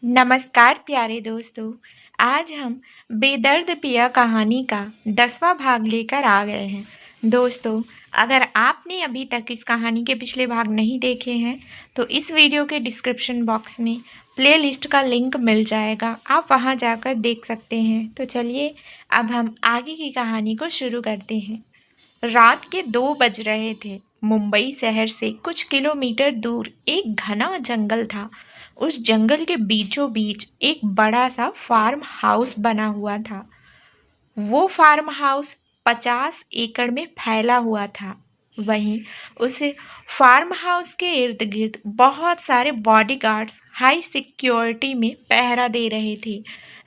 नमस्कार प्यारे दोस्तों। आज हम बेदर्द पिया कहानी का 10वां भाग लेकर आ गए हैं। दोस्तों, अगर आपने अभी तक इस कहानी के पिछले भाग नहीं देखे हैं तो इस वीडियो के डिस्क्रिप्शन बॉक्स में प्लेलिस्ट का लिंक मिल जाएगा, आप वहां जाकर देख सकते हैं। तो चलिए अब हम आगे की कहानी को शुरू करते हैं। रात के 2 बज रहे थे। मुंबई शहर से कुछ किलोमीटर दूर एक घना जंगल था। उस जंगल के बीचों बीच एक बड़ा सा फार्म हाउस बना हुआ था। वो फार्म हाउस 50 एकड़ में फैला हुआ था। वहीं उस फार्म हाउस के इर्द गिर्द बहुत सारे बॉडीगार्ड्स हाई सिक्योरिटी में पहरा दे रहे थे।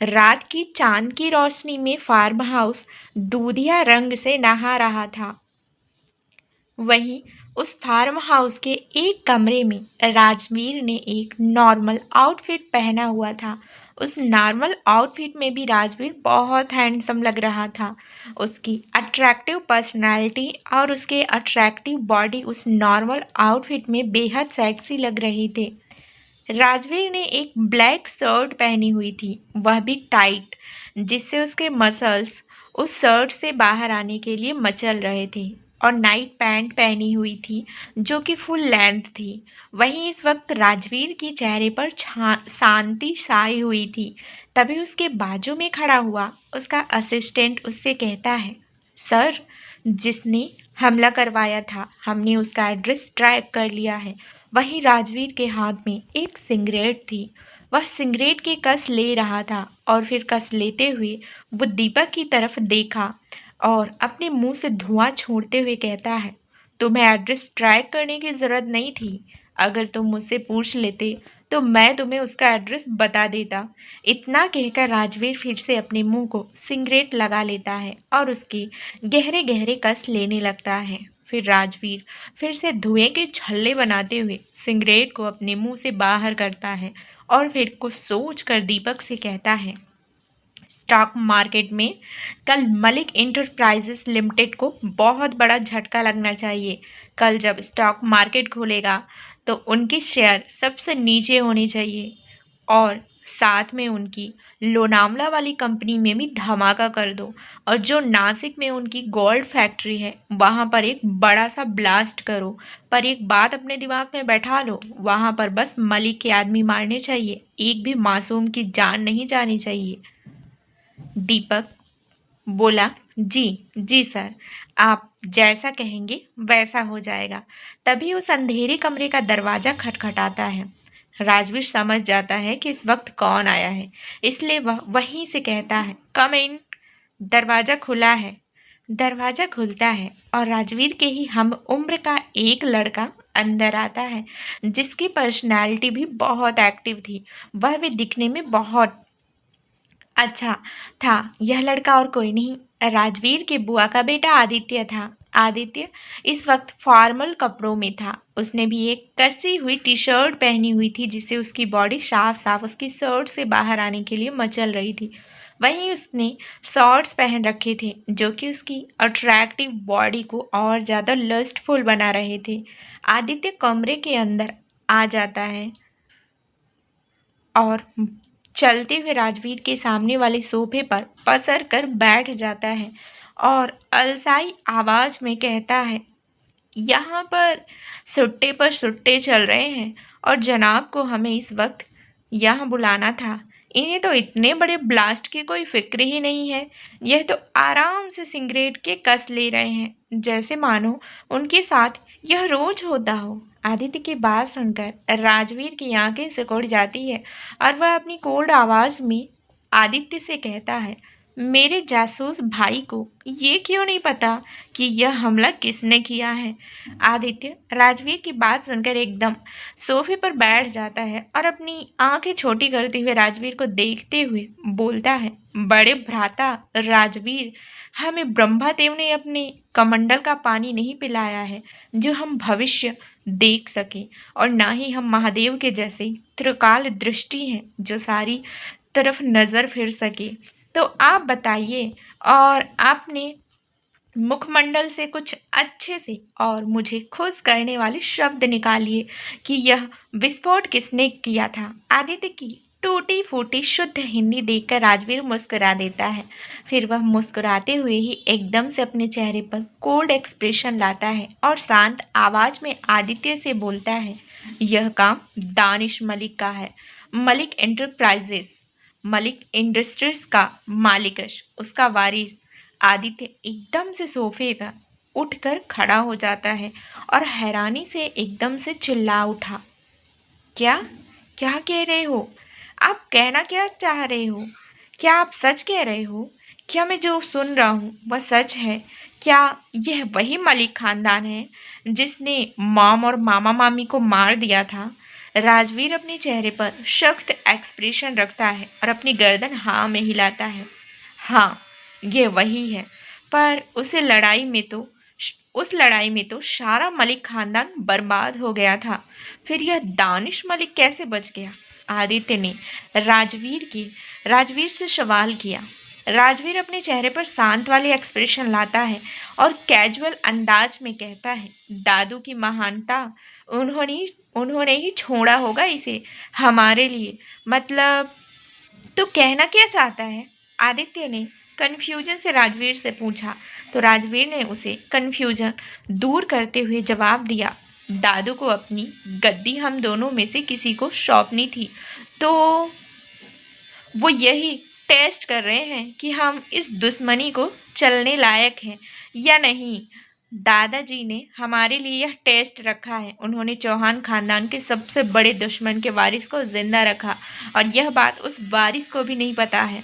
रात की चांद की रोशनी में फार्म हाउस दूधिया रंग से नहा रहा था। वहीं उस फार्म हाउस के एक कमरे में राजवीर ने एक नॉर्मल आउटफिट पहना हुआ था। उस नॉर्मल आउटफिट में भी राजवीर बहुत हैंडसम लग रहा था। उसकी अट्रैक्टिव पर्सनालिटी और उसके अट्रैक्टिव बॉडी उस नॉर्मल आउटफिट में बेहद सेक्सी लग रही थी। राजवीर ने एक ब्लैक शर्ट पहनी हुई थी, वह भी टाइट, जिससे उसके मसल्स उस शर्ट से बाहर आने के लिए मचल रहे थे। और नाइट पैंट पहनी हुई थी जो कि फुल लेंथ थी। वहीं इस वक्त राजवीर के चेहरे पर शांति छाई हुई थी। तभी उसके बाजू में खड़ा हुआ उसका असिस्टेंट उससे कहता है, सर, जिसने हमला करवाया था हमने उसका एड्रेस ट्रैक कर लिया है। वहीं राजवीर के हाथ में एक सिगरेट थी। वह सिगरेट की कस ले रहा था और फिर कस लेते हुए वो दीपक की तरफ देखा और अपने मुंह से धुआं छोड़ते हुए कहता है, तुम्हें एड्रेस ट्रैक करने की ज़रूरत नहीं थी। अगर तुम मुझसे पूछ लेते तो मैं तुम्हें उसका एड्रेस बता देता। इतना कहकर राजवीर फिर से अपने मुंह को सिगरेट लगा लेता है और उसकी गहरे गहरे कस लेने लगता है। फिर राजवीर फिर से धुएं के छल्ले बनाते हुए सिगरेट को अपने मुंह से बाहर करता है और फिर कुछ सोच कर दीपक से कहता है, स्टॉक मार्केट में कल मलिक इंटरप्राइजेस लिमिटेड को बहुत बड़ा झटका लगना चाहिए। कल जब स्टॉक मार्केट खुलेगा तो उनकी शेयर सबसे नीचे होनी चाहिए और साथ में उनकी लोनावला वाली कंपनी में भी धमाका कर दो। और जो नासिक में उनकी गोल्ड फैक्ट्री है वहाँ पर एक बड़ा सा ब्लास्ट करो। पर एक बात अपने दिमाग में बैठा लो, वहाँ पर बस मलिक के आदमी मारने चाहिए, एक भी मासूम की जान नहीं जानी चाहिए। दीपक बोला, जी जी सर, आप जैसा कहेंगे वैसा हो जाएगा। तभी उस अंधेरे कमरे का दरवाजा खटखटाता है। राजवीर समझ जाता है कि इस वक्त कौन आया है, इसलिए वह वहीं से कहता है, कम इन। दरवाजा खुला है। दरवाजा खुलता है और राजवीर के ही हम उम्र का एक लड़का अंदर आता है, जिसकी पर्सनैलिटी भी बहुत एक्टिव थी। वह भी दिखने में बहुत अच्छा था। यह लड़का और कोई नहीं, राजवीर के बुआ का बेटा आदित्य था। आदित्य इस वक्त फॉर्मल कपड़ों में था। उसने भी एक कसी हुई टी शर्ट पहनी हुई थी जिससे उसकी बॉडी साफ साफ उसकी शर्ट से बाहर आने के लिए मचल रही थी। वहीं उसने शॉर्ट्स पहन रखे थे जो कि उसकी अट्रैक्टिव बॉडी को और ज़्यादा लस्टफुल बना रहे थे। आदित्य कमरे के अंदर आ जाता है और चलते हुए राजवीर के सामने वाले सोफे पर पसर कर बैठ जाता है और अलसाई आवाज में कहता है, यहाँ पर सुट्टे पर सुट्टे चल रहे हैं और जनाब को हमें इस वक्त यहाँ बुलाना था। इन्हें तो इतने बड़े ब्लास्ट की कोई फिक्र ही नहीं है। यह तो आराम से सिगरेट के कस ले रहे हैं जैसे मानो उनके साथ यह रोज होता हो। आदित्य की बात सुनकर राजवीर की आंखें सिकुड़ जाती है और वह अपनी कोल्ड आवाज में आदित्य से कहता है, मेरे जासूस भाई को ये क्यों नहीं पता कि यह हमला किसने किया है। आदित्य राजवीर की बात सुनकर एकदम सोफे पर बैठ जाता है और अपनी आंखें छोटी करते हुए राजवीर को देखते हुए बोलता है, बड़े भ्राता राजवीर, हमें ब्रह्मादेव ने अपने कमंडल का पानी नहीं पिलाया है जो हम भविष्य देख सके, और ना ही हम महादेव के जैसे त्रिकाल दृष्टि हैं जो सारी तरफ नजर फिर सके। तो आप बताइए और आपने मुखमंडल से कुछ अच्छे से और मुझे खुश करने वाले शब्द निकालिए कि यह विस्फोट किसने किया था। आदित्य की टूटी फूटी शुद्ध हिंदी देखकर राजवीर मुस्कुरा देता है। फिर वह मुस्कुराते हुए ही एकदम से अपने चेहरे पर कोल्ड एक्सप्रेशन लाता है और शांत आवाज में आदित्य से बोलता है, यह काम दानिश मलिक का है। मलिक एंटरप्राइजेस, मलिक इंडस्ट्रीज का मालिकश, उसका वारिस। आदित्य एकदम से सोफे पर उठकर खड़ा हो जाता है और हैरानी से एकदम से चिल्ला उठा, क्या क्या कह रहे हो? आप कहना क्या चाह रहे हो? क्या आप सच कह रहे हो? क्या मैं जो सुन रहा हूँ वह सच है? क्या यह वही मलिक खानदान है जिसने मॉम और मामा मामी को मार दिया था? राजवीर अपने चेहरे पर सख्त एक्सप्रेशन रखता है और अपनी गर्दन हाँ में हिलाता है। हाँ, ये वही है। पर उस लड़ाई में तो सारा मलिक खानदान बर्बाद हो गया था। फिर यह दानिश मलिक कैसे बच गया? आदित्य ने राजवीर से सवाल किया। राजवीर अपने चेहरे पर शांत वाली एक्सप्रेशन लाता है और कैजुअल अंदाज में कहता है, दादू की महानता, उन्होंने उन्होंने ही छोड़ा होगा इसे हमारे लिए। मतलब, तो कहना क्या चाहता है? आदित्य ने कन्फ्यूजन से राजवीर से पूछा। तो राजवीर ने उसे कन्फ्यूजन दूर करते हुए जवाब दिया, दादू को अपनी गद्दी हम दोनों में से किसी को सौंपनी थी, तो वो यही टेस्ट कर रहे हैं कि हम इस दुश्मनी को चलने लायक हैं या नहीं। दादाजी ने हमारे लिए यह टेस्ट रखा है। उन्होंने चौहान खानदान के सबसे बड़े दुश्मन के वारिस को जिंदा रखा और यह बात उस वारिस को भी नहीं पता है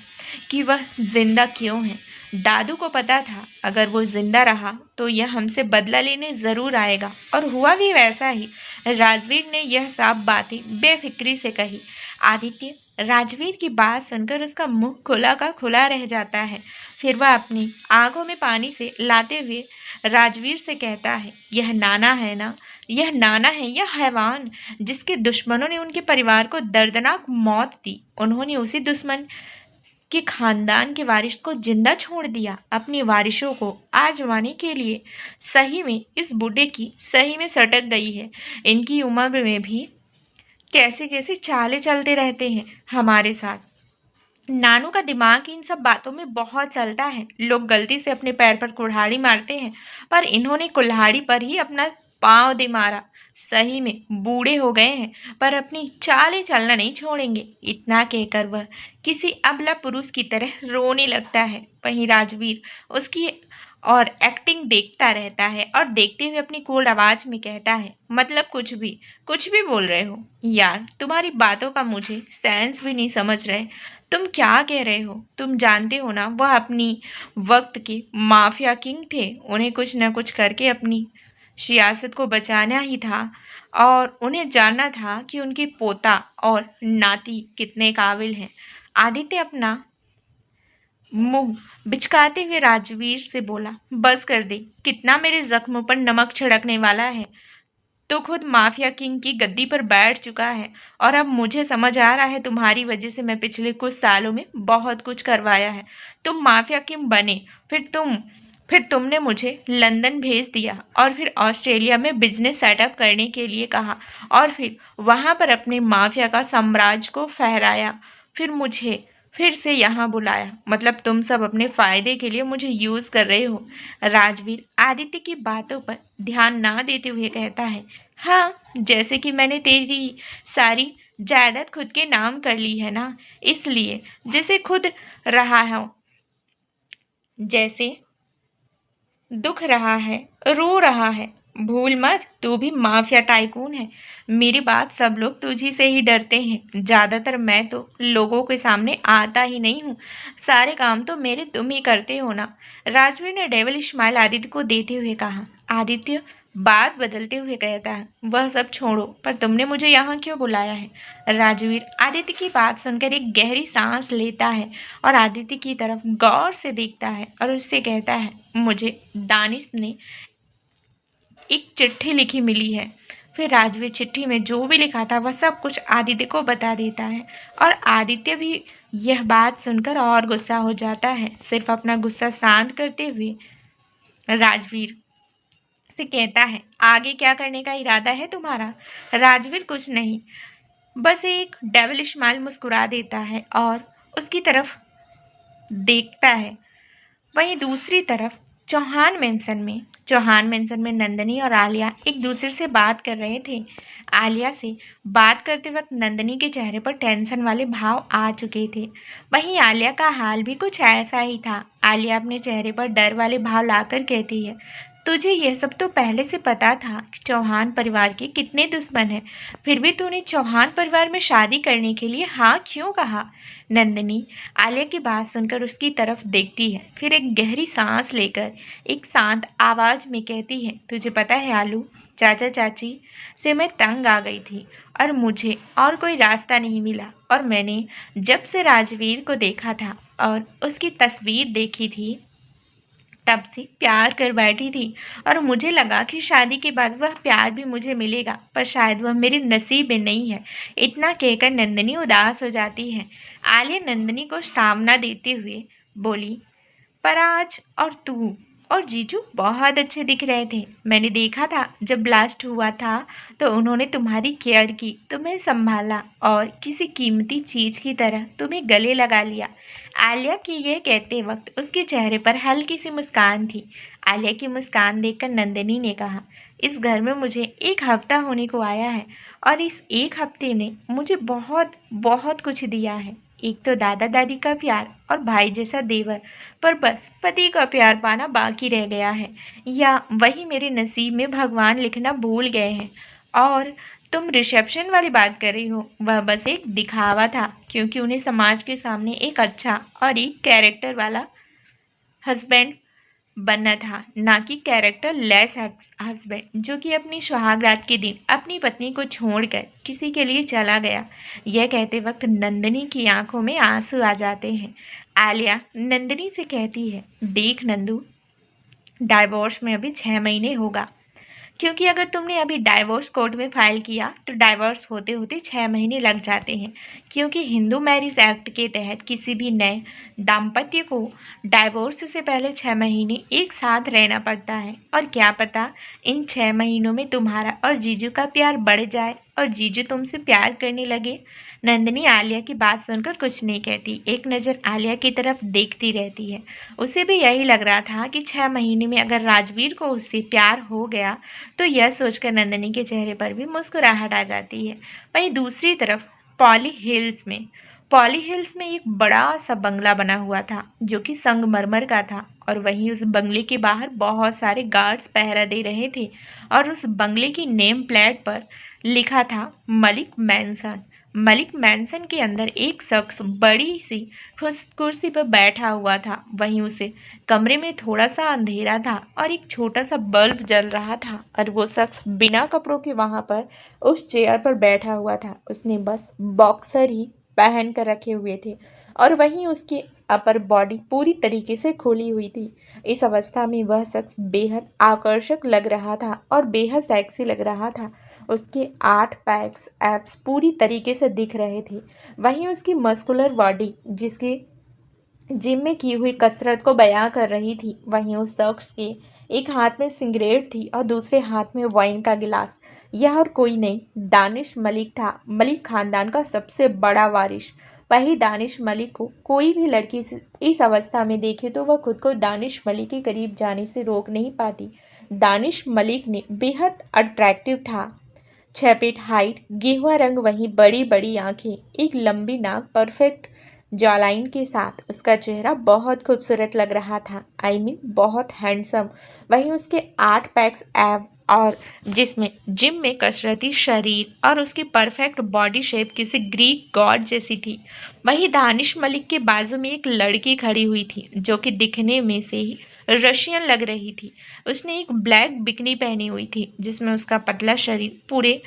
कि वह जिंदा क्यों है। दादू को पता था अगर वो जिंदा रहा तो यह हमसे बदला लेने जरूर आएगा, और हुआ भी वैसा ही। राजवीर ने यह साफ बातें बेफिक्री से कही। आदित्य राजवीर की बात सुनकर उसका मुंह खुला का खुला रह जाता है। फिर वह अपनी आंखों में पानी से लाते हुए राजवीर से कहता है, यह नाना है ना? यह नाना है, यह हैवान जिसके दुश्मनों ने उनके परिवार को दर्दनाक मौत दी। उन्होंने उसी दुश्मन के खानदान के वारिस को जिंदा छोड़ दिया अपने वारिसों को आजमाने के लिए। सही में इस बूढ़े की सही में सटक गई है। इनकी उम्र में भी कैसे कैसे चाले चलते रहते हैं हमारे साथ। नानू का दिमाग इन सब बातों में बहुत चलता है। लोग गलती से अपने पैर पर कुल्हाड़ी मारते हैं, पर इन्होंने कुल्हाड़ी पर ही अपना पांव दे मारा। सही में बूढ़े हो गए हैं, पर अपनी चालें चलना नहीं छोड़ेंगे। इतना कहकर वह किसी अबला पुरुष की तरह रोने लगता है। वहीं राजवीर उसकी और एक्टिंग देखता रहता है और देखते हुए अपनी कोल्ड आवाज में कहता है, मतलब कुछ भी बोल रहे हो यार, तुम्हारी बातों का मुझे सेंस भी नहीं समझ रहे। तुम क्या कह रहे हो? तुम जानते हो ना, वह अपनी वक्त के माफिया किंग थे। उन्हें कुछ न कुछ करके अपनी सियासत को बचाना ही था, और उन्हें जानना था कि उनकी पोता और नाती कितने काबिल हैं। आदित्य अपना मुंह बिचकाते हुए राजवीर से बोला, बस कर दे, कितना मेरे जख्म पर नमक छिड़कने वाला है। तो खुद माफिया किंग की गद्दी पर बैठ चुका है, और अब मुझे समझ आ रहा है तुम्हारी वजह से मैं पिछले कुछ सालों में बहुत कुछ करवाया है। तुम माफिया किंग बने, फिर तुमने मुझे लंदन भेज दिया, और फिर ऑस्ट्रेलिया में बिजनेस सेटअप करने के लिए कहा, और फिर वहां पर अपने माफिया का साम्राज्य को फहराया। फिर मुझे फिर से यहाँ बुलाया। मतलब तुम सब अपने फायदे के लिए मुझे यूज कर रहे हो। राजवीर आदित्य की बातों पर ध्यान ना देते हुए कहता है, हाँ, जैसे कि मैंने तेरी सारी जायदाद खुद के नाम कर ली है ना, इसलिए जैसे खुद रहा है, जैसे दुख रहा है, रो रहा है। भूल मत, तू भी माफिया टाइकून है। मेरी बात सब लोग तुझी से ही डरते हैं। ज्यादातर मैं तो लोगों के सामने आता ही नहीं हूँ। सारे काम तो मेरे तुम ही करते हो ना। राजवीर ने डेविल स्माइल आदित्य को देते हुए कहा। आदित्य बात बदलते हुए कहता है, वह सब छोड़ो, पर तुमने मुझे यहाँ क्यों बुलाया है? राजवीर आदित्य की बात सुनकर एक गहरी सांस लेता है और आदित्य की तरफ गौर से देखता है और उससे कहता है, मुझे दानिश ने एक चिट्ठी लिखी मिली है। फिर राजवीर चिट्ठी में जो भी लिखा था वह सब कुछ आदित्य को बता देता है, और आदित्य भी यह बात सुनकर और गुस्सा हो जाता है। सिर्फ अपना गुस्सा शांत करते हुए राजवीर से कहता है, आगे क्या करने का इरादा है तुम्हारा? राजवीर कुछ नहीं, बस एक डेविल स्माइल मुस्कुरा देता है और उसकी तरफ देखता है। वहीं दूसरी तरफ चौहान मेंशन में नंदनी और आलिया एक दूसरे से बात कर रहे थे। आलिया से बात करते वक्त नंदनी के चेहरे पर टेंशन वाले भाव आ चुके थे। वहीं आलिया का हाल भी कुछ ऐसा ही था। आलिया अपने चेहरे पर डर वाले भाव लाकर कहती है, तुझे यह सब तो पहले से पता था कि चौहान परिवार के कितने दुश्मन हैं, फिर भी तूने चौहान परिवार में शादी करने के लिए हाँ क्यों कहा? नंदनी आलिया की बात सुनकर उसकी तरफ देखती है, फिर एक गहरी सांस लेकर एक शांत आवाज में कहती है, तुझे पता है आलू, चाचा चाची से मैं तंग आ गई थी और मुझे और कोई रास्ता नहीं मिला, और मैंने जब से राजवीर को देखा था और उसकी तस्वीर देखी थी तब से प्यार कर बैठी थी, और मुझे लगा कि शादी के बाद वह प्यार भी मुझे मिलेगा, पर शायद वह मेरे नसीब में नहीं है। इतना कहकर नंदनी उदास हो जाती है। आलिया नंदनी को सामना देते हुए बोली, पर आज और तू और जीजू बहुत अच्छे दिख रहे थे। मैंने देखा था जब ब्लास्ट हुआ था तो उन्होंने तुम्हारी केयर की, तुम्हें संभाला और किसी कीमती चीज की तरह तुम्हें गले लगा लिया। आलिया की यह कहते वक्त उसके चेहरे पर हल्की सी मुस्कान थी। आलिया की मुस्कान देखकर नंदिनी ने कहा, इस घर में मुझे एक हफ्ता होने को आया है और इस एक हफ्ते ने मुझे बहुत बहुत कुछ दिया है। एक तो दादा दादी का प्यार और भाई जैसा देवर, पर बस पति का प्यार पाना बाकी रह गया है, या वही मेरे नसीब में भगवान लिखना भूल गए हैं। और तुम रिसेप्शन वाली बात कर रही हो, वह बस एक दिखावा था, क्योंकि उन्हें समाज के सामने एक अच्छा और एक कैरेक्टर वाला हस्बैंड बनना था, ना कि कैरेक्टर लेस हस्बैंड जो कि अपनी सुहागरात के दिन अपनी पत्नी को छोड़कर किसी के लिए चला गया। यह कहते वक्त नंदनी की आंखों में आंसू आ जाते हैं। आलिया नंदनी से कहती है, देख नंदू, डाइवोर्स में अभी 6 महीने होगा, क्योंकि अगर तुमने अभी डाइवोर्स कोर्ट में फाइल किया तो डाइवोर्स होते होते 6 महीने लग जाते हैं, क्योंकि हिंदू मैरिज एक्ट के तहत किसी भी नए दाम्पत्य को डाइवोर्स से पहले 6 महीने एक साथ रहना पड़ता है। और क्या पता इन 6 महीनों में तुम्हारा और जीजू का प्यार बढ़ जाए और जीजू तुमसे प्यार करने लगे। नंदिनी आलिया की बात सुनकर कुछ नहीं कहती, एक नज़र आलिया की तरफ देखती रहती है। उसे भी यही लग रहा था कि 6 महीने में अगर राजवीर को उससे प्यार हो गया तो यह सोचकर नंदिनी के चेहरे पर भी मुस्कुराहट आ जाती है। वहीं दूसरी तरफ पॉली हिल्स में एक बड़ा सा बंगला बना हुआ था जो कि संगमरमर का था, और वहीं उस बंगले के बाहर बहुत सारे गार्ड्स पहरा दे रहे थे, और उस बंगले की नेम प्लेट पर लिखा था मलिक मैंसन। मलिक मैंसन के अंदर एक शख्स बड़ी सी कुर्सी पर बैठा हुआ था। वहीं उसे कमरे में थोड़ा सा अंधेरा था और एक छोटा सा बल्ब जल रहा था, और वो शख्स बिना कपड़ों के वहां पर उस चेयर पर बैठा हुआ था। उसने बस बॉक्सर ही पहन कर रखे हुए थे, और वहीं उसकी अपर बॉडी पूरी तरीके से खुली हुई थी। इस अवस्था में वह शख्स बेहद आकर्षक लग रहा था और बेहद सेक्सी लग रहा था। उसके 8 पैक्स एब्स पूरी तरीके से दिख रहे थे। वहीं उसकी मस्कुलर बॉडी जिसकी जिम में की हुई कसरत को बयां कर रही थी। वहीं उस शख्स के एक हाथ में सिगरेट थी और दूसरे हाथ में वाइन का गिलास। यह और कोई नहीं, दानिश मलिक था, मलिक खानदान का सबसे बड़ा वारिश। वही दानिश मलिक को कोई भी लड़की इस अवस्था में देखे तो वह खुद को दानिश मलिक के करीब जाने से रोक नहीं पाती। दानिश मलिक ने बेहद अट्रैक्टिव था, 6 फीट हाइट, गेहुआ रंग, वहीं बड़ी बड़ी आंखें, एक लंबी नाक, परफेक्ट जॉलाइन के साथ उसका चेहरा बहुत खूबसूरत लग रहा था। आई मीन बहुत हैंडसम। वहीं उसके 8 पैक्स एब और जिसमें जिम में कसरती शरीर और उसकी परफेक्ट बॉडी शेप किसी ग्रीक गॉड जैसी थी। वहीं दानिश मलिक के बाजू में एक लड़की खड़ी हुई थी जो कि दिखने में से ही रशियन लग रही थी। उसने एक ब्लैक बिकनी पहनी हुई थी जिसमें उसका पतला शरीर पूरे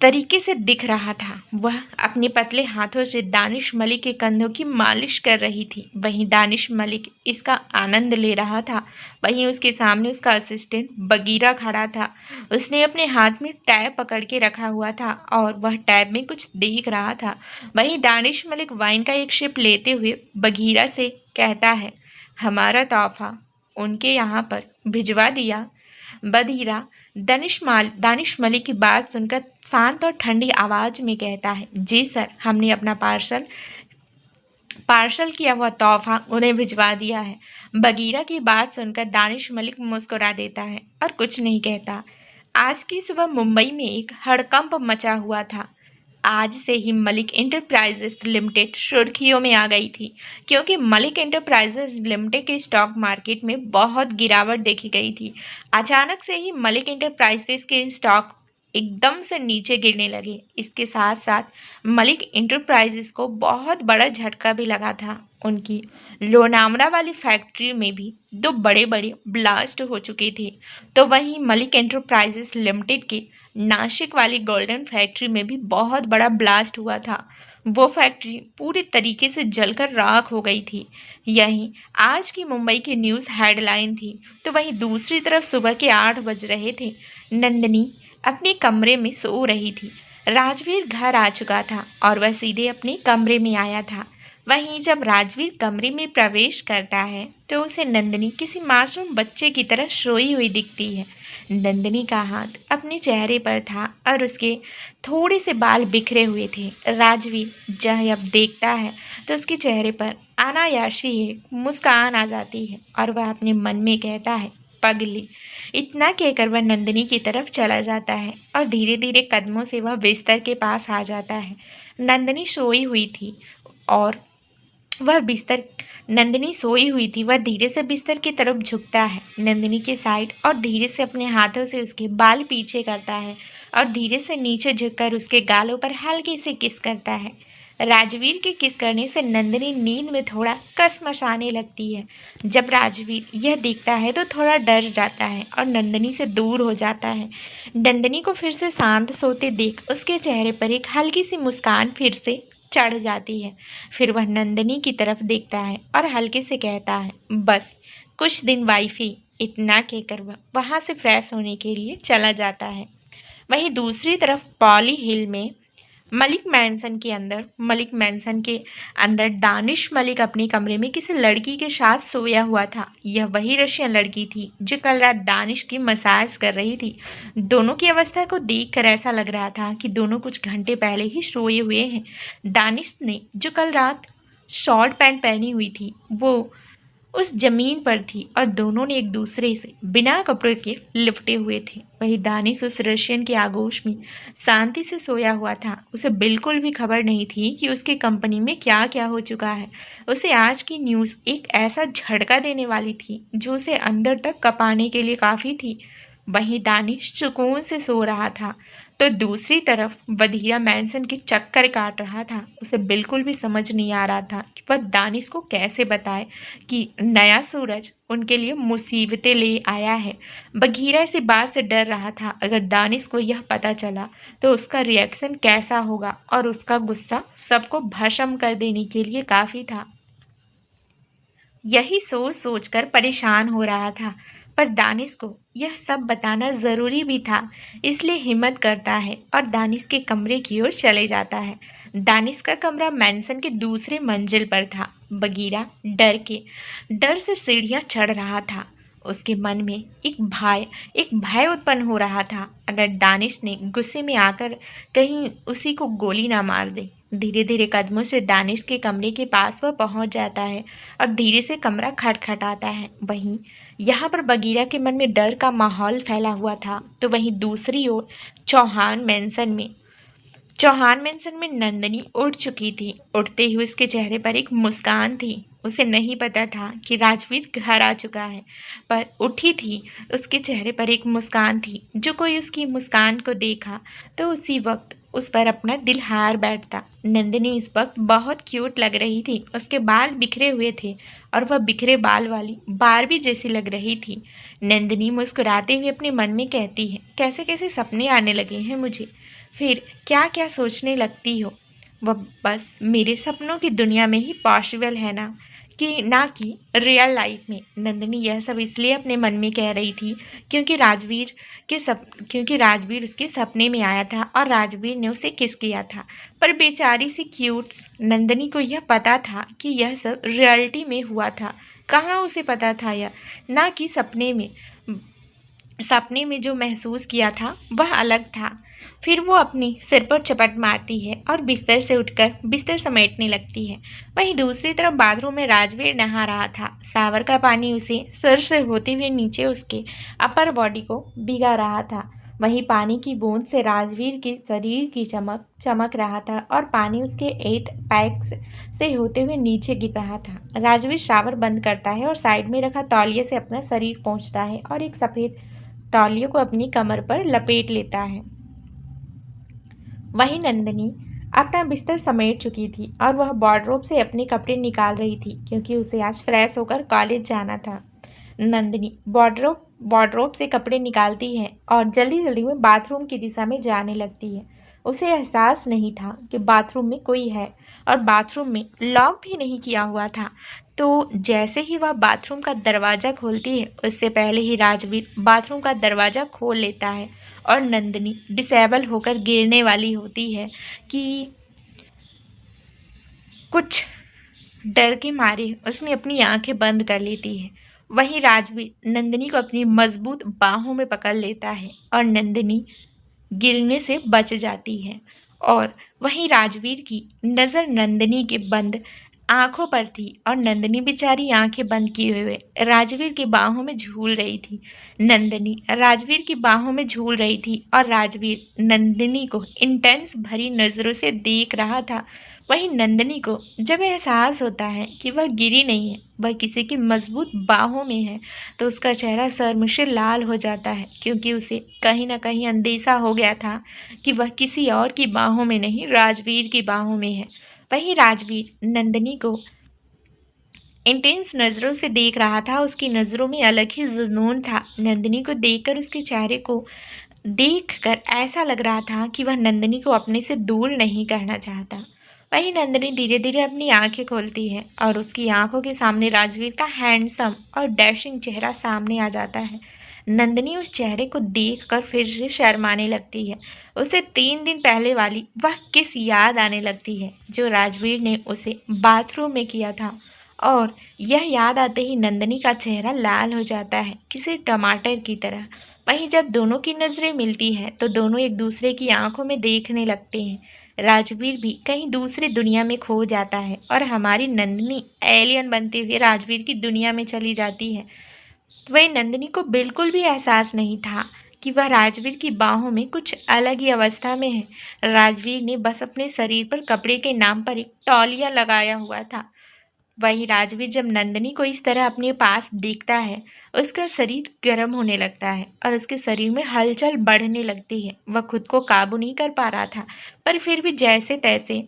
तरीके से दिख रहा था। वह अपने पतले हाथों से दानिश मलिक के कंधों की मालिश कर रही थी। वहीं दानिश मलिक इसका आनंद ले रहा था। वहीं उसके सामने उसका असिस्टेंट बगीरा खड़ा था। उसने अपने हाथ में टैब पकड़ के रखा हुआ था और वह टैब में कुछ देख रहा था। वहीं दानिश मलिक वाइन का एक शिप लेते हुए बगीरा से कहता है, हमारा तोहफा उनके यहाँ पर भिजवा दिया। बगीरा दानिश मलिक की बात सुनकर शांत और ठंडी आवाज में कहता है, जी सर, हमने अपना पार्सल पार्सल किया हुआ तोहफा उन्हें भिजवा दिया है। बगीरा की बात सुनकर दानिश मलिक मुस्कुरा देता है और कुछ नहीं कहता। आज की सुबह मुंबई में एक हड़कंप मचा हुआ था। आज से ही मलिक इंटरप्राइजेस लिमिटेड सुर्खियों में आ गई थी, क्योंकि मलिक इंटरप्राइजेस लिमिटेड के स्टॉक मार्केट में बहुत गिरावट देखी गई थी। अचानक से ही मलिक इंटरप्राइजेस के स्टॉक एकदम से नीचे गिरने लगे। इसके साथ साथ मलिक इंटरप्राइजेस को बहुत बड़ा झटका भी लगा था। उनकी लोनावला वाली फैक्ट्री में भी दो बड़े बड़े ब्लास्ट हो चुके थे। तो वहीं मलिक इंटरप्राइजेस लिमिटेड के नासिक वाली गोल्डन फैक्ट्री में भी बहुत बड़ा ब्लास्ट हुआ था। वो फैक्ट्री पूरी तरीके से जलकर राख हो गई थी। यही आज की मुंबई की न्यूज़ हेडलाइन थी। तो वहीं दूसरी तरफ सुबह के 8 बज रहे थे। नंदिनी अपने कमरे में सो रही थी। राजवीर घर आ चुका था और वह सीधे अपने कमरे में आया था। वहीं जब राजवीर कमरे में प्रवेश करता है तो उसे नंदिनी किसी मासूम बच्चे की तरह सोई हुई दिखती है। नंदिनी का हाथ अपने चेहरे पर था और उसके थोड़े से बाल बिखरे हुए थे। राजवीर जब देखता है तो उसके चेहरे पर अनायासी एक मुस्कान आ जाती है और वह अपने मन में कहता है, पगली। इतना कहकर वह नंदिनी की तरफ चला जाता है और धीरे धीरे कदमों से वह बिस्तर के पास आ जाता है। नंदिनी सोई हुई थी और वह बिस्तर नंदिनी सोई हुई थी। वह धीरे से बिस्तर की तरफ झुकता है, नंदिनी के साइड, और धीरे से अपने हाथों से उसके बाल पीछे करता है और धीरे से नीचे झुककर उसके गालों पर हल्के से किस करता है। राजवीर के किस करने से नंदिनी नींद में थोड़ा कसमसाने लगती है। जब राजवीर यह देखता है तो थोड़ा डर जाता है और नंदिनी से दूर हो जाता है। नंदिनी को फिर से शांत सोते देख उसके चेहरे पर एक हल्की सी मुस्कान फिर से चढ़ जाती है। फिर वह नंदिनी की तरफ देखता है और हल्के से कहता है, बस कुछ दिन वाइफी। इतना कहकर वह वहाँ से फ्रेश होने के लिए चला जाता है। वहीं दूसरी तरफ पॉली हिल में मलिक मैंसन के अंदर दानिश मलिक अपने कमरे में किसी लड़की के साथ सोया हुआ था। यह वही रशियन लड़की थी जो कल रात दानिश की मसाज कर रही थी। दोनों की अवस्था को देखकर ऐसा लग रहा था कि दोनों कुछ घंटे पहले ही सोए हुए हैं। दानिश ने जो कल रात शॉर्ट पैंट पहनी हुई थी वो उस जमीन पर थी और दोनों ने एक दूसरे से बिना कपड़े के लिपटे हुए थे। वही दानिश उस रशियन के आगोश में शांति से सोया हुआ था। उसे बिल्कुल भी खबर नहीं थी कि उसकी कंपनी में क्या क्या हो चुका है। उसे आज की न्यूज़ एक ऐसा झटका देने वाली थी जो उसे अंदर तक कपाने के लिए काफ़ी थी। वहीं दानिश सुकून से सो रहा था तो दूसरी तरफ वधीरा मैंसन के चक्कर काट रहा था। उसे बिल्कुल भी समझ नहीं आ रहा था कि वह दानिश को कैसे बताए कि नया सूरज उनके लिए मुसीबतें ले आया है। बघीरा इसी बात से डर रहा था, अगर दानिश को यह पता चला तो उसका रिएक्शन कैसा होगा, और उसका गुस्सा सबको भस्म कर देने के लिए काफ़ी था। यही सोच सोचकर परेशान हो रहा था, पर दानिश को यह सब बताना ज़रूरी भी था। इसलिए हिम्मत करता है और दानिश के कमरे की ओर चले जाता है। दानिश का कमरा मैंसन के दूसरे मंजिल पर था। बगीरा डर से सीढ़ियाँ चढ़ रहा था। उसके मन में एक भय उत्पन्न हो रहा था, अगर दानिश ने गुस्से में आकर कहीं उसी को गोली ना मार दे। धीरे धीरे कदमों से दानिश के कमरे के पास वह पहुंच जाता है और धीरे से कमरा खटखटाता है। वहीं यहाँ पर बगीरा के मन में डर का माहौल फैला हुआ था। तो वहीं दूसरी ओर चौहान मेंशन में नंदनी उठ चुकी थी। उठते ही उसके चेहरे पर एक मुस्कान थी। उसे नहीं पता था कि राजवीर घर आ चुका है, पर उठी थी उसके चेहरे पर एक मुस्कान थी। जो कोई उसकी मुस्कान को देखा तो उसी वक्त उस पर अपना दिल हार बैठता। नंदिनी इस वक्त बहुत क्यूट लग रही थी। उसके बाल बिखरे हुए थे और वह बिखरे बाल वाली बारबी जैसी लग रही थी। नंदिनी मुस्कुराते हुए अपने मन में कहती है, कैसे कैसे सपने आने लगे हैं मुझे, फिर क्या क्या सोचने लगती हो। वह बस मेरे सपनों की दुनिया में ही पॉसिबल है ना कि रियल लाइफ में। नंदिनी यह सब इसलिए अपने मन में कह रही थी क्योंकि राजवीर उसके सपने में आया था और राजवीर ने उसे किस किया था। पर बेचारी सी क्यूट नंदिनी को यह पता था कि यह सब रियलिटी में हुआ था। कहाँ उसे पता था यह, ना कि सपने में। सपने में जो महसूस किया था वह अलग था। फिर वो अपने सिर पर चपट मारती है और बिस्तर से उठकर बिस्तर समेटने लगती है। वहीं दूसरी तरफ बाथरूम में राजवीर नहा रहा था। शावर का पानी उसे सर से होते हुए नीचे उसके अपर बॉडी को भिगा रहा था। वहीं पानी की बूंद से राजवीर के शरीर की चमक चमक रहा था और पानी उसके 8 पैक्स से होते हुए नीचे गिर रहा था। राजवीर शावर बंद करता है और साइड में रखा तौलिए से अपना शरीर पोंछता है और एक सफ़ेद तौलिए को अपनी कमर पर लपेट लेता है। वहीं नंदिनी अपना बिस्तर समेट चुकी थी और वह वार्डरोब से अपने कपड़े निकाल रही थी क्योंकि उसे आज फ्रेश होकर कॉलेज जाना था। नंदिनी वार्डरोब से कपड़े निकालती है और जल्दी जल्दी में बाथरूम की दिशा में जाने लगती है। उसे एहसास नहीं था कि बाथरूम में कोई है और बाथरूम में लॉक भी नहीं किया हुआ था। तो जैसे ही वह बाथरूम का दरवाज़ा खोलती है उससे पहले ही राजवीर बाथरूम का दरवाज़ा खोल लेता है और नंदिनी डिसेबल होकर गिरने वाली होती है कि कुछ डर के मारे उसने अपनी आंखें बंद कर लेती है। वहीं राजवीर नंदिनी को अपनी मजबूत बाहों में पकड़ लेता है और नंदिनी गिरने से बच जाती है। और वहीं राजवीर की नज़र नंदिनी के बंद आंखों पर थी और नंदिनी बेचारी आंखें बंद किए हुए राजवीर की बाहों में झूल रही थी। नंदिनी राजवीर की बाहों में झूल रही थी और राजवीर नंदिनी को इंटेंस भरी नज़रों से देख रहा था। वहीं नंदिनी को जब एहसास होता है कि वह गिरी नहीं है, वह किसी की मजबूत बाहों में है, तो उसका चेहरा शर्म से लाल हो जाता है क्योंकि उसे कहीं ना कहीं अंदेशा हो गया था कि वह किसी और की बाहों में नहीं, राजवीर की बाहों में है। वहीं राजवीर नंदिनी को इंटेंस नज़रों से देख रहा था। उसकी नज़रों में अलग ही जुनून था। नंदिनी को देखकर उसके चेहरे को देखकर ऐसा लग रहा था कि वह नंदिनी को अपने से दूर नहीं करना चाहता। वहीं नंदिनी धीरे धीरे अपनी आंखें खोलती है और उसकी आंखों के सामने राजवीर का हैंडसम और डैशिंग चेहरा सामने आ जाता है। नंदिनी उस चेहरे को देखकर फिर से शर्माने लगती है। उसे 3 दिन पहले वाली वह किस याद आने लगती है जो राजवीर ने उसे बाथरूम में किया था। और यह याद आते ही नंदिनी का चेहरा लाल हो जाता है, किसी टमाटर की तरह। वहीं जब दोनों की नज़रें मिलती हैं तो दोनों एक दूसरे की आंखों में देखने लगते हैं। राजवीर भी कहीं दूसरी दुनिया में खो जाता है और हमारी नंदिनी एलियन बनते हुए राजवीर की दुनिया में चली जाती है। वहीं नंदिनी को बिल्कुल भी एहसास नहीं था कि वह राजवीर की बाहों में कुछ अलग ही अवस्था में है। राजवीर ने बस अपने शरीर पर कपड़े के नाम पर एक तौलिया लगाया हुआ था। वहीं राजवीर जब नंदिनी को इस तरह अपने पास देखता है, उसका शरीर गर्म होने लगता है और उसके शरीर में हलचल बढ़ने लगती है। वह खुद को काबू नहीं कर पा रहा था, पर फिर भी जैसे तैसे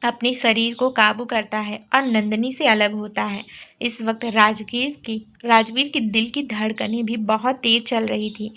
अपने शरीर को काबू करता है और नंदिनी से अलग होता है। इस वक्त राजवीर की दिल की धड़कनें भी बहुत तेज चल रही थी।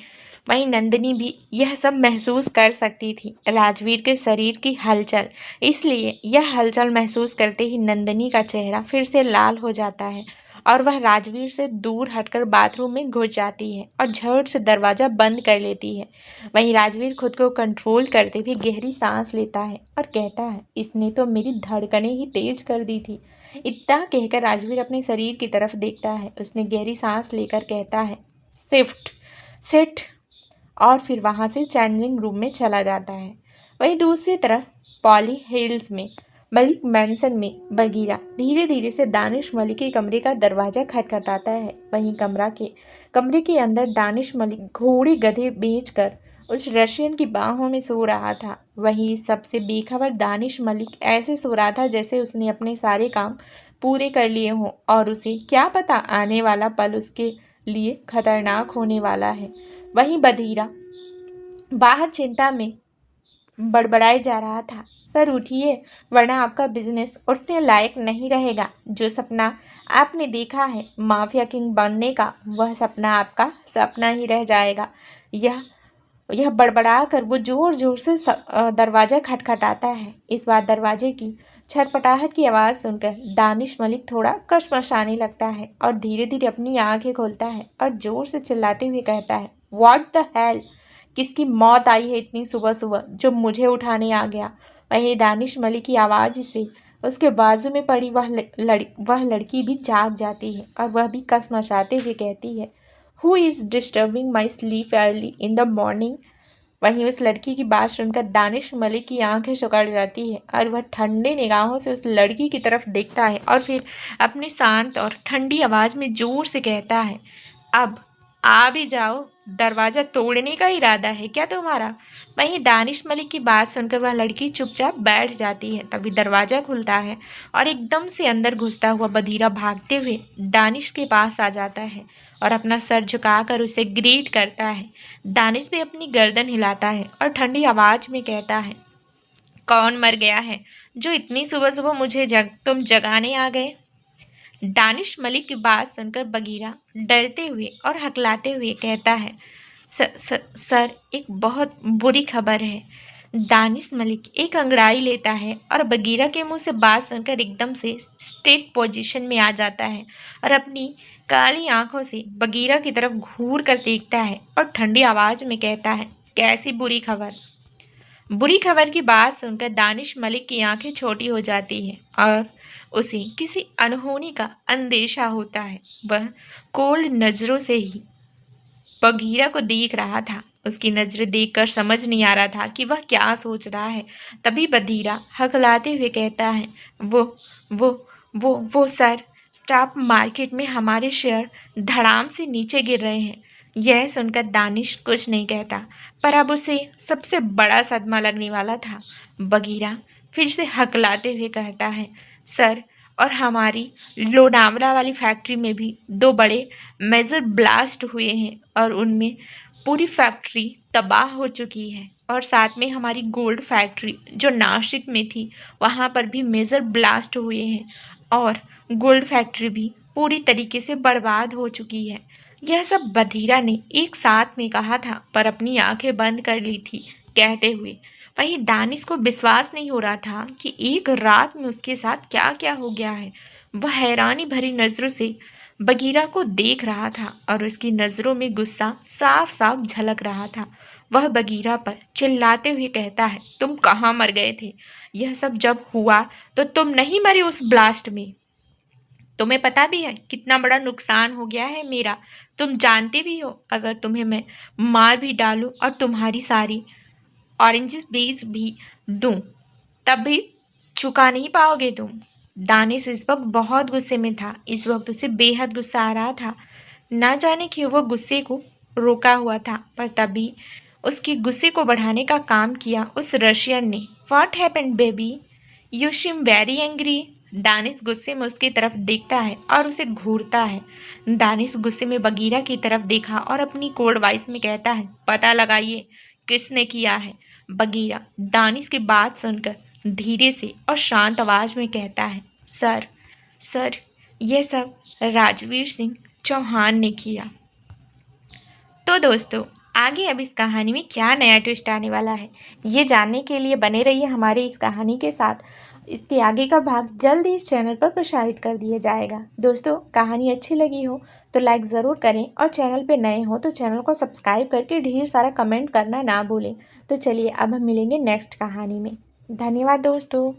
वहीं नंदिनी भी यह सब महसूस कर सकती थी, राजवीर के शरीर की हलचल। इसलिए यह हलचल महसूस करते ही नंदिनी का चेहरा फिर से लाल हो जाता है और वह राजवीर से दूर हटकर बाथरूम में घुस जाती है और झट से दरवाज़ा बंद कर लेती है। वहीं राजवीर खुद को कंट्रोल करते हुए गहरी सांस लेता है और कहता है, इसने तो मेरी धड़कनें ही तेज कर दी थी। इतना कहकर राजवीर अपने शरीर की तरफ देखता है। उसने गहरी सांस लेकर कहता है, शिफ्ट सिट, और फिर वहाँ से चेंजिंग रूम में चला जाता है। वहीं दूसरी तरफ पॉली हिल्स में मलिक मैंसन में बगीरा धीरे धीरे से दानिश मलिक के कमरे का दरवाज़ा खटखटाता है। वहीं कमरे के अंदर दानिश मलिक घोड़े गधे बेचकर उस रशियन की बाहों में सो रहा था। वहीं सबसे बेखबर दानिश मलिक ऐसे सो रहा था जैसे उसने अपने सारे काम पूरे कर लिए हों और उसे क्या पता आने वाला पल उसके लिए खतरनाक होने वाला है। वहीं बधीरा बाहर चिंता में बड़बड़ाए जा रहा था, सर उठिए वरना आपका बिजनेस उठने लायक नहीं रहेगा। जो सपना आपने देखा है माफिया किंग बनने का, वह सपना आपका सपना ही रह जाएगा। यह बड़बड़ा कर वो जोर जोर से दरवाज़ा खटखटाता है। इस बार दरवाजे की छटपटाहट की आवाज़ सुनकर दानिश मलिक थोड़ा कशमशाने लगता है और धीरे धीरे अपनी आंखें खोलता है और जोर से चिल्लाते हुए कहता है, व्हाट द हेल, किसकी मौत आई है इतनी सुबह सुबह जो मुझे उठाने आ गया। वहीं दानिश मलिक की आवाज़ से उसके बाजू में पड़ी वह लड़की भी जाग जाती है और वह भी कसमसाते हुए कहती है, who is disturbing my sleep early in the morning. वहीं उस लड़की की बात सुनकर दानिश मलिक की आंखें सिकुड़ जाती है और वह ठंडे निगाहों से उस लड़की की तरफ देखता है और फिर अपनी शांत और ठंडी आवाज़ में जोर से कहता है, अब आ भी जाओ, दरवाज़ा तोड़ने का इरादा है क्या तुम्हारा। वहीं दानिश मलिक की बात सुनकर वह लड़की चुपचाप बैठ जाती है। तभी दरवाज़ा खुलता है और एकदम से अंदर घुसता हुआ बधीरा भागते हुए दानिश के पास आ जाता है और अपना सर झुकाकर उसे ग्रीट करता है। दानिश भी अपनी गर्दन हिलाता है और ठंडी आवाज़ में कहता है, कौन मर गया है जो इतनी सुबह सुबह मुझे तुम जगाने आ गए। दानिश मलिक की बात सुनकर बगीरा डरते हुए और हकलाते हुए कहता है, सर एक बहुत बुरी खबर है। दानिश मलिक एक अंगड़ाई लेता है और बगीरा के मुंह से बात सुनकर एकदम से स्ट्रेट पोजीशन में आ जाता है और अपनी काली आंखों से बगीरा की तरफ घूर कर देखता है और ठंडी आवाज़ में कहता है, कैसी बुरी खबर। बुरी खबर की बात सुनकर दानिश मलिक की आंखें छोटी हो जाती हैं और उसे किसी अनहोनी का अंदेशा होता है। वह कोल्ड नज़रों से ही बगीरा को देख रहा था। उसकी नज़रें देखकर समझ नहीं आ रहा था कि वह क्या सोच रहा है। तभी बधीरा हकलाते हुए कहता है, वो सर, स्टॉक मार्केट में हमारे शेयर धड़ाम से नीचे गिर रहे हैं। यह सुनकर दानिश कुछ नहीं कहता, पर अब उसे सबसे बड़ा सदमा लगने वाला था। बगीरा फिर से हकलाते हुए कहता है, सर, और हमारी लोनावला वाली फैक्ट्री में भी 2 बड़े मेजर ब्लास्ट हुए हैं और उनमें पूरी फैक्ट्री तबाह हो चुकी है। और साथ में हमारी गोल्ड फैक्ट्री जो नासिक में थी, वहाँ पर भी मेजर ब्लास्ट हुए हैं और गोल्ड फैक्ट्री भी पूरी तरीके से बर्बाद हो चुकी है। यह सब बधीरा ने एक साथ में कहा था, पर अपनी आंखें बंद कर ली थी कहते हुए। वहीं दानिश को विश्वास नहीं हो रहा था कि एक रात में उसके साथ क्या क्या हो गया है। वह हैरानी भरी नज़रों से बगीरा को देख रहा था और उसकी नज़रों में गुस्सा साफ साफ झलक रहा था। वह बगीरा पर चिल्लाते हुए कहता है, तुम कहाँ मर गए थे। यह सब जब हुआ तो तुम नहीं मरे उस ब्लास्ट में। तुम्हें पता भी है कितना बड़ा नुकसान हो गया है मेरा। तुम जानते भी हो, अगर तुम्हें मैं मार भी डालूं और तुम्हारी सारी ऑरेंजेस बेच भी दूं, तब भी चुका नहीं पाओगे तुम। दानिश इस वक्त बहुत गुस्से में था। इस वक्त उसे बेहद गुस्सा आ रहा था। ना जाने क्यों वो गुस्से को रोका हुआ था, पर तभी उसके गुस्से को बढ़ाने का काम किया उस रशियन ने। What happened baby, you seem very angry. Danish गुस्से में उसकी तरफ देखता है और उसे घूरता है। दानिश गुस्से में बगीरा की तरफ देखा और अपनी कोल्ड वॉइस में कहता है, पता लगाइए किसने किया है। बगीरा दानिश की बात सुनकर धीरे से और शांत आवाज में कहता है, सर, यह सब राजवीर सिंह चौहान ने किया। तो दोस्तों, आगे अब इस कहानी में क्या नया ट्विस्ट आने वाला है, ये जानने के लिए बने रहिए हमारे इस कहानी के साथ। इसके आगे का भाग जल्द ही इस चैनल पर प्रसारित कर दिया जाएगा। दोस्तों, कहानी अच्छी लगी हो तो लाइक ज़रूर करें और चैनल पे नए हो तो चैनल को सब्सक्राइब करके ढेर सारा कमेंट करना ना भूलें। तो चलिए अब हम मिलेंगे नेक्स्ट कहानी में। धन्यवाद दोस्तों।